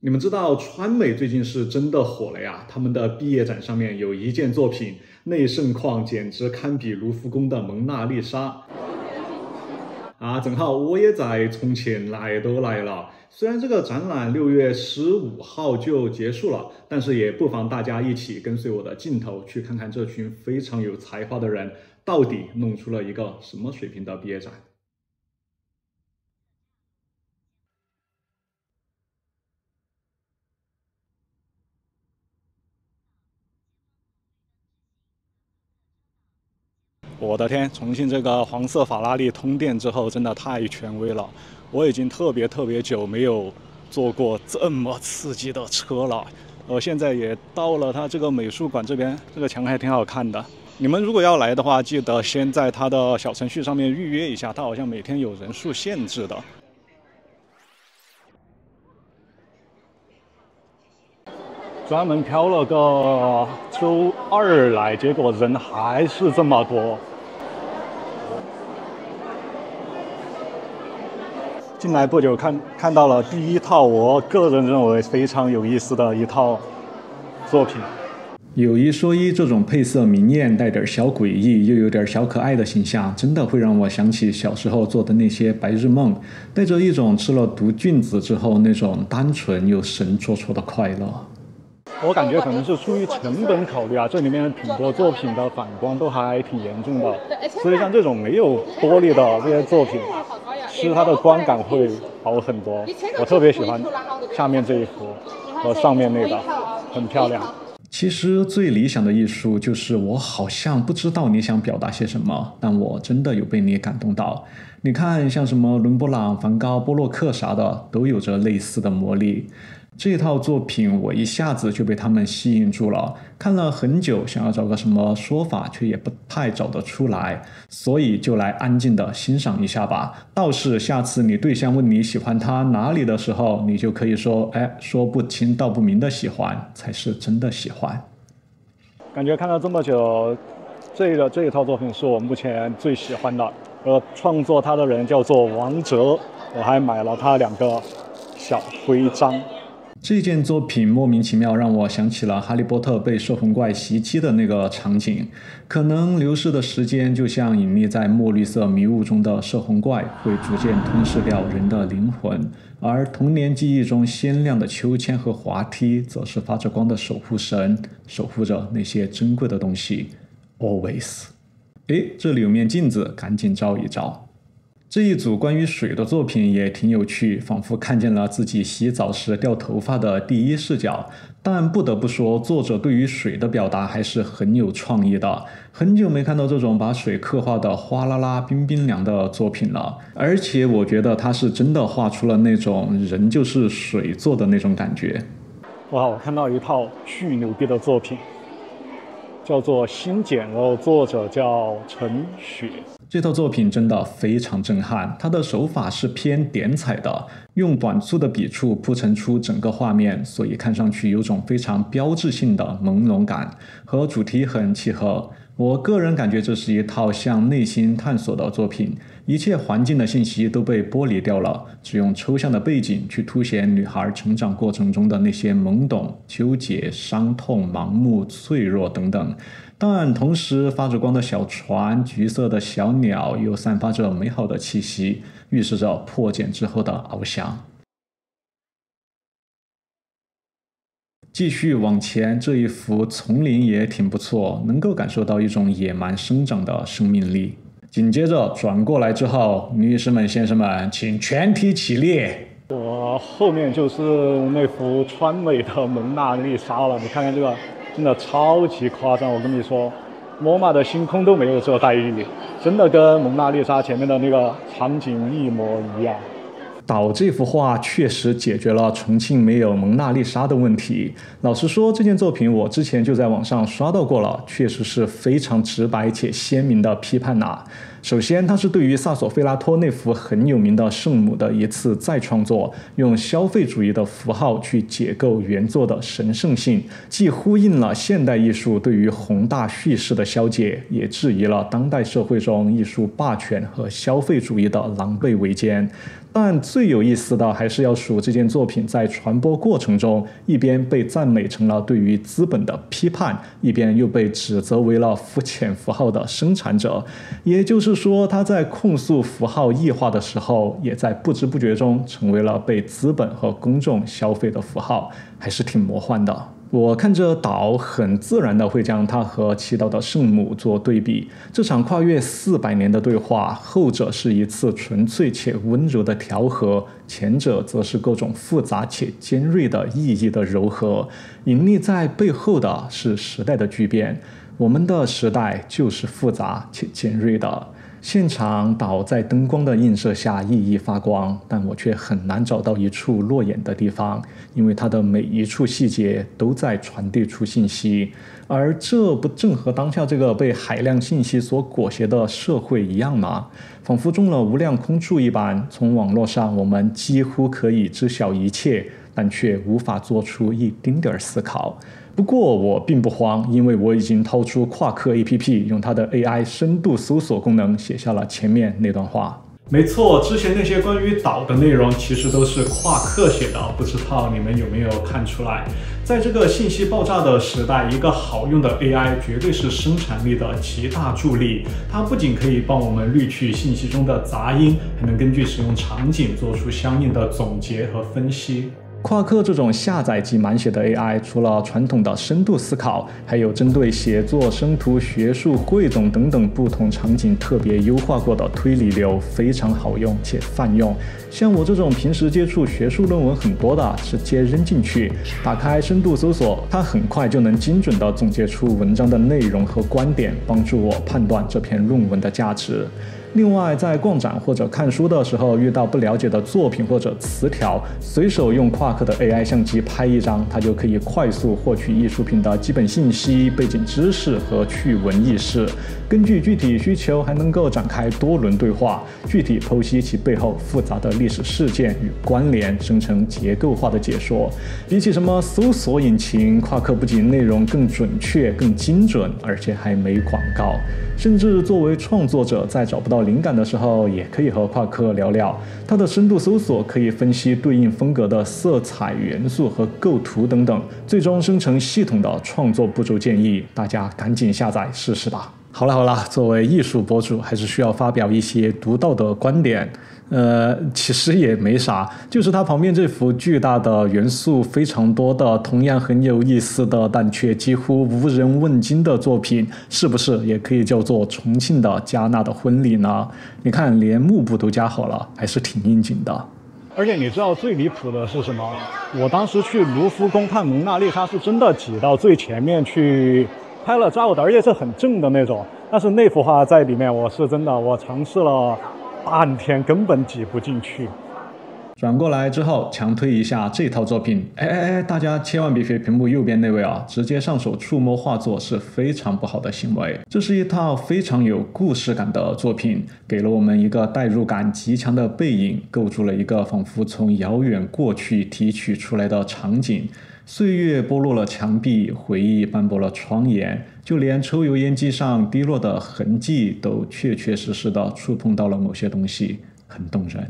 你们知道川美最近是真的火了呀？他们的毕业展上面有一件作品，内盛况简直堪比卢浮宫的蒙娜丽莎。啊，正好我也在重庆，来都来了。虽然这个展览6月15号就结束了，但是也不妨大家一起跟随我的镜头去看看这群非常有才华的人到底弄出了一个什么水平的毕业展。我的天，重庆这个黄色法拉利通电之后，真的太权威了。我已经特别久没有坐过这么刺激的车了。我现在也到了它这个美术馆这边，这个墙还挺好看的。你们如果要来的话，记得先在它的小程序上面预约一下，它好像每天有人数限制的。专门挑了个周二来，结果人还是这么多。进来不久看到了第一套，我个人认为非常有意思的一套作品。有一说一，这种配色明艳、带点小诡异又有点小可爱的形象，真的会让我想起小时候做的那些白日梦，带着一种吃了毒菌子之后那种单纯又神戳戳的快乐。我感觉可能是出于成本考虑啊，这里面挺多作品的反光都还挺严重的，所以像这种没有玻璃的这些作品，其实它的观感会好很多。我特别喜欢下面这一幅和上面那个，很漂亮。其实最理想的艺术就是我好像不知道你想表达些什么，但我真的有被你感动到。你看像什么伦勃朗、梵高、波洛克啥的，都有着类似的魔力。这套作品我一下子就被他们吸引住了，看了很久，想要找个什么说法，却也不太找得出来，所以就来安静的欣赏一下吧。倒是下次你对象问你喜欢他哪里的时候，你就可以说，说不清道不明的喜欢才是真的喜欢。感觉看了这么久，这一套作品是我目前最喜欢的。创作它的人叫做王哲，我还买了他2个小徽章。这件作品莫名其妙让我想起了哈利波特被摄魂怪袭击的那个场景，可能流逝的时间就像隐匿在墨绿色迷雾中的摄魂怪，会逐渐吞噬掉人的灵魂，而童年记忆中鲜亮的秋千和滑梯则是发着光的守护神，守护着那些珍贵的东西 always。 这里有面镜子，赶紧照一照。这一组关于水的作品也挺有趣，仿佛看见了自己洗澡时掉头发的第一视角。但不得不说，作者对于水的表达还是很有创意的。很久没看到这种把水刻画的哗啦啦、冰冰凉的作品了，而且我觉得他是真的画出了那种人就是水做的那种感觉。哇，我看到一套巨牛逼的作品，叫做《新简》，然后作者叫陈雪。这套作品真的非常震撼，它的手法是偏点彩的，用短促的笔触铺陈出整个画面，所以看上去有种非常标志性的朦胧感，和主题很契合。我个人感觉这是一套向内心探索的作品，一切环境的信息都被剥离掉了，只用抽象的背景去凸显女孩成长过程中的那些懵懂、纠结、伤痛、盲目、脆弱等等。但同时发着光的小船、橘色的小鸟又散发着美好的气息，预示着破茧之后的翱翔。继续往前，这一幅丛林也挺不错，能够感受到一种野蛮生长的生命力。紧接着转过来之后，女士们、先生们，请全体起立。我后面就是那幅川美的蒙娜丽莎了，你看看这个，真的超级夸张。我跟你说，罗马的星空都没有这待遇，真的跟蒙娜丽莎前面的那个场景一模一样。导这幅画确实解决了重庆没有蒙娜丽莎的问题。老实说，这件作品我之前就在网上刷到过了，确实是非常直白且鲜明的批判呐。首先，它是对于萨索菲拉托那幅很有名的圣母的一次再创作，用消费主义的符号去解构原作的神圣性，既呼应了现代艺术对于宏大叙事的消解，也质疑了当代社会中艺术霸权和消费主义的狼狈为奸。但最有意思的还是要数这件作品在传播过程中，一边被赞美成了对于资本的批判，一边又被指责为了肤浅符号的生产者。也就是说，他在控诉符号异化的时候，也在不知不觉中成为了被资本和公众消费的符号，还是挺魔幻的。我看着岛很自然地会将它和祈祷的圣母做对比，这场跨越400年的对话，后者是一次纯粹且温柔的调和，前者则是各种复杂且尖锐的意义的糅合。隐匿在背后的是时代的巨变，我们的时代就是复杂且尖锐的。现场岛在灯光的映射下熠熠发光，但我却很难找到一处落眼的地方，因为它的每一处细节都在传递出信息，而这不正和当下这个被海量信息所裹挟的社会一样吗？仿佛中了无量空处一般，从网络上我们几乎可以知晓一切，但却无法做出一丁点思考。不过我并不慌，因为我已经掏出夸克 APP， 用它的 AI 深度搜索功能写下了前面那段话。没错，之前那些关于岛的内容其实都是夸克写的，不知道你们有没有看出来？在这个信息爆炸的时代，一个好用的 AI 绝对是生产力的极大助力。它不仅可以帮我们滤去信息中的杂音，还能根据使用场景做出相应的总结和分析。夸克这种下载即满血的 AI， 除了传统的深度思考，还有针对写作、生图、学术、汇总等等不同场景特别优化过的推理流，非常好用且泛用。像我这种平时接触学术论文很多的，直接扔进去，打开深度搜索，它很快就能精准地总结出文章的内容和观点，帮助我判断这篇论文的价值。另外，在逛展或者看书的时候，遇到不了解的作品或者词条，随手用夸克的 AI 相机拍一张，它就可以快速获取艺术品的基本信息、背景知识和趣闻轶事。根据具体需求，还能够展开多轮对话，具体剖析其背后复杂的历史事件与关联，生成结构化的解说。比起什么搜索引擎，夸克不仅内容更准确、更精准，而且还没广告。甚至作为创作者，在找不到灵感的时候，也可以和夸克聊聊。它的深度搜索可以分析对应风格的色彩元素和构图等等，最终生成系统的创作步骤建议。大家赶紧下载试试吧。好了，作为艺术博主，还是需要发表一些独到的观点。其实也没啥，就是它旁边这幅巨大的、元素非常多的、同样很有意思的，但却几乎无人问津的作品，是不是也可以叫做重庆的加纳的婚礼呢？你看，连幕布都加好了，还是挺应景的。而且你知道最离谱的是什么？我当时去卢浮宫看蒙娜丽莎，是真的挤到最前面去拍了照的，而且是很正的那种。但是那幅画在里面，我尝试了半天根本挤不进去。转过来之后强推一下这套作品，大家千万别学屏幕右边那位啊，直接上手触摸画作是非常不好的行为。这是一套非常有故事感的作品，给了我们一个代入感极强的背影，构筑了一个仿佛从遥远过去提取出来的场景。岁月剥落了墙壁，回忆斑驳了窗沿，就连抽油烟机上滴落的痕迹都确确实实地触碰到了某些东西，很动人。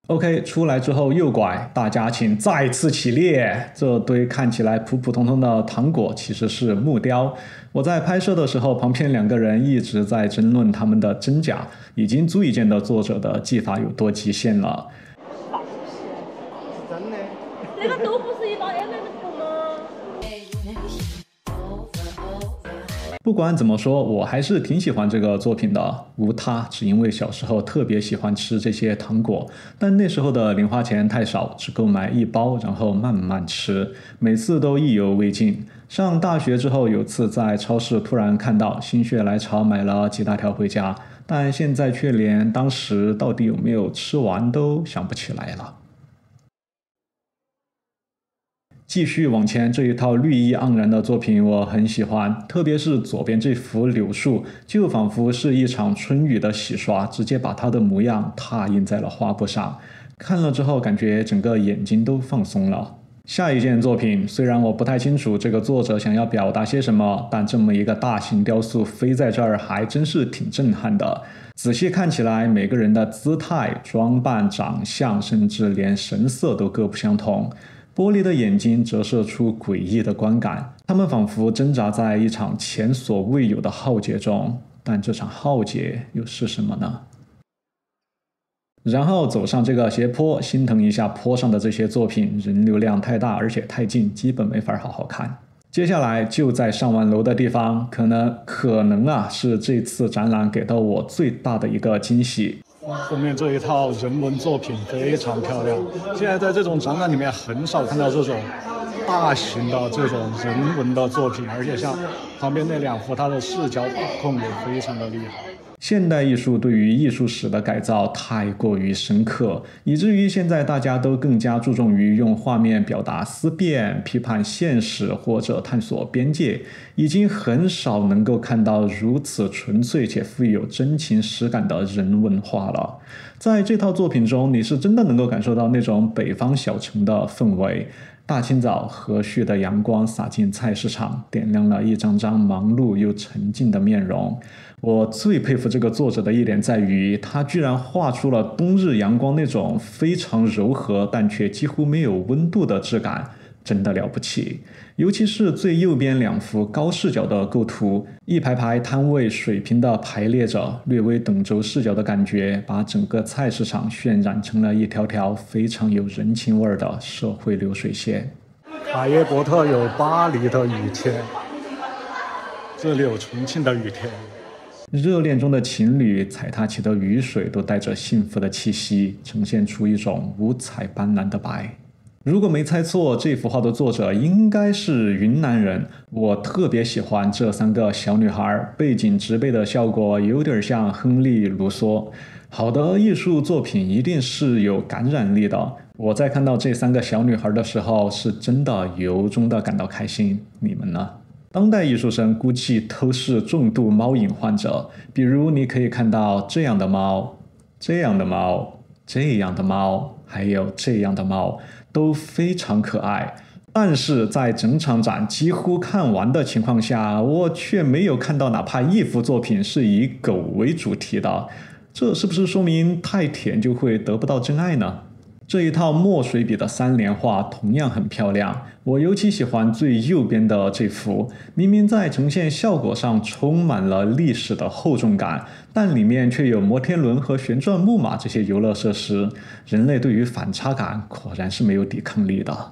OK， 出来之后右拐，大家请再次起立。这堆看起来普普通通的糖果其实是木雕。我在拍摄的时候，旁边两个人一直在争论他们的真假，已经足以见得作者的技法有多极限了。真的？这个都不是一把 M&M 吗？不管怎么说，我还是挺喜欢这个作品的。无他，只因为小时候特别喜欢吃这些糖果，但那时候的零花钱太少，只够买一包，然后慢慢吃，每次都意犹未尽。上大学之后，有次在超市突然看到，心血来潮买了几大条回家，但现在却连当时到底有没有吃完都想不起来了。继续往前，这一套绿意盎然的作品我很喜欢，特别是左边这幅柳树，就仿佛是一场春雨的洗刷，直接把它的模样拓印在了画布上。看了之后，感觉整个眼睛都放松了。下一件作品，虽然我不太清楚这个作者想要表达些什么，但这么一个大型雕塑飞在这儿还真是挺震撼的。仔细看起来，每个人的姿态、装扮、长相，甚至连神色都各不相同。玻璃的眼睛折射出诡异的观感，他们仿佛挣扎在一场前所未有的浩劫中，但这场浩劫又是什么呢？然后走上这个斜坡，心疼一下坡上的这些作品，人流量太大，而且太近，基本没法好好看。接下来就在上完楼的地方，可能是这次展览给到我最大的一个惊喜。后面这一套人文作品非常漂亮，现在在这种展览里面很少看到这种大型的这种人文的作品，而且像旁边那两幅，它的视角把控也非常的厉害。现代艺术对于艺术史的改造太过于深刻，以至于现在大家都更加注重于用画面表达思辨、批判现实或者探索边界，已经很少能够看到如此纯粹且富有真情实感的人文画了。在这套作品中，你是真的能够感受到那种北方小城的氛围。大清早，和煦的阳光洒进菜市场，点亮了一张张忙碌又沉静的面容。我最佩服这个作者的一点在于，他居然画出了冬日阳光那种非常柔和但却几乎没有温度的质感，真的了不起。尤其是最右边两幅高视角的构图，一排排摊位水平地排列着，略微等轴视角的感觉，把整个菜市场渲染成了一条条非常有人情味的社会流水线。卡耶伯特有巴黎的雨天，这里有重庆的雨天。热恋中的情侣踩踏起的雨水都带着幸福的气息，呈现出一种五彩斑斓的白。如果没猜错，这幅画的作者应该是云南人。我特别喜欢这三个小女孩，背景植被的效果有点像亨利·卢梭。好的艺术作品一定是有感染力的。我在看到这三个小女孩的时候，是真的由衷的感到开心。你们呢？当代艺术生估计都是重度猫瘾患者，比如你可以看到这样的猫、这样的猫、这样的猫，还有这样的猫，都非常可爱。但是在整场展几乎看完的情况下，我却没有看到哪怕一幅作品是以狗为主题的。这是不是说明太甜就会得不到真爱呢？这一套墨水笔的三联画同样很漂亮，我尤其喜欢最右边的这幅，明明在呈现效果上充满了历史的厚重感，但里面却有摩天轮和旋转木马这些游乐设施，人类对于反差感果然是没有抵抗力的。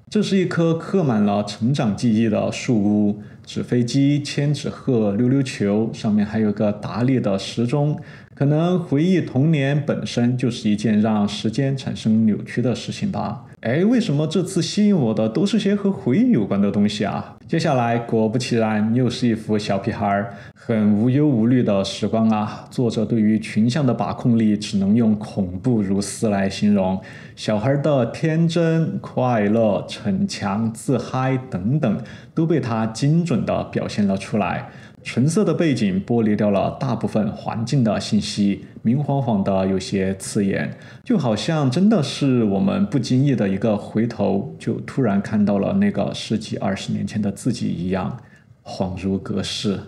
这是一棵刻满了成长记忆的树屋，纸飞机、千纸鹤、溜溜球，上面还有个达利的时钟。可能回忆童年本身就是一件让时间产生扭曲的事情吧。为什么这次吸引我的都是些和回忆有关的东西啊？接下来果不其然，又是一幅小屁孩，很无忧无虑的时光啊。作者对于群像的把控力只能用恐怖如斯来形容。小孩的天真、快乐、逞强、自嗨等等，都被他精准地表现了出来。纯色的背景剥离掉了大部分环境的信息，明晃晃的有些刺眼，就好像真的是我们不经意的一个回头，就突然看到了那个10几20年前的自己一样，恍如隔世。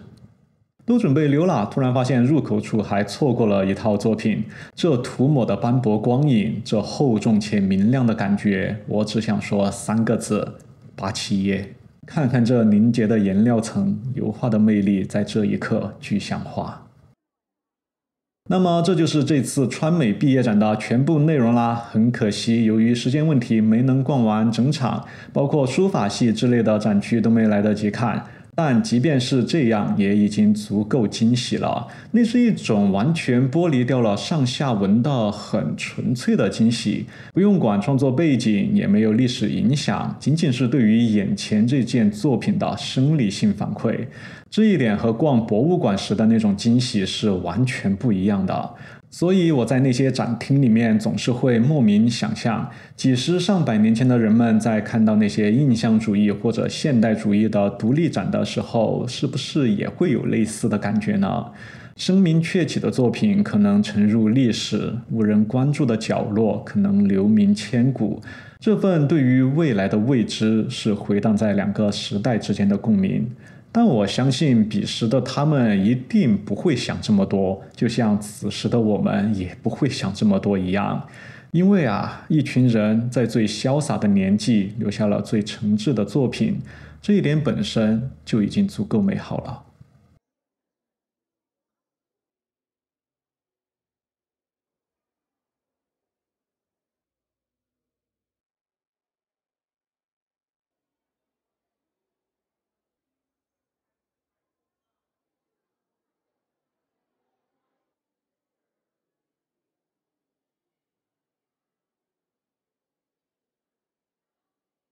都准备溜了，突然发现入口处还错过了一套作品。这涂抹的斑驳光影，这厚重且明亮的感觉，我只想说3个字：八七耶。看看这凝结的颜料层，油画的魅力在这一刻具象化。那么这就是这次川美毕业展的全部内容啦。很可惜，由于时间问题没能逛完整场，包括书法系之类的展区都没来得及看。但即便是这样，也已经足够惊喜了。那是一种完全剥离掉了上下文的很纯粹的惊喜，不用管创作背景，也没有历史影响，仅仅是对于眼前这件作品的生理性反馈。这一点和逛博物馆时的那种惊喜是完全不一样的。所以我在那些展厅里面总是会莫名想象，几十上百年前的人们在看到那些印象主义或者现代主义的独立展的时候，是不是也会有类似的感觉呢？声名鹊起的作品可能沉入历史，无人关注的角落可能留名千古。这份对于未来的未知是回荡在两个时代之间的共鸣。但我相信彼时的他们一定不会想这么多，就像此时的我们也不会想这么多一样。因为一群人在最潇洒的年纪留下了最诚挚的作品，这一点本身就已经足够美好了。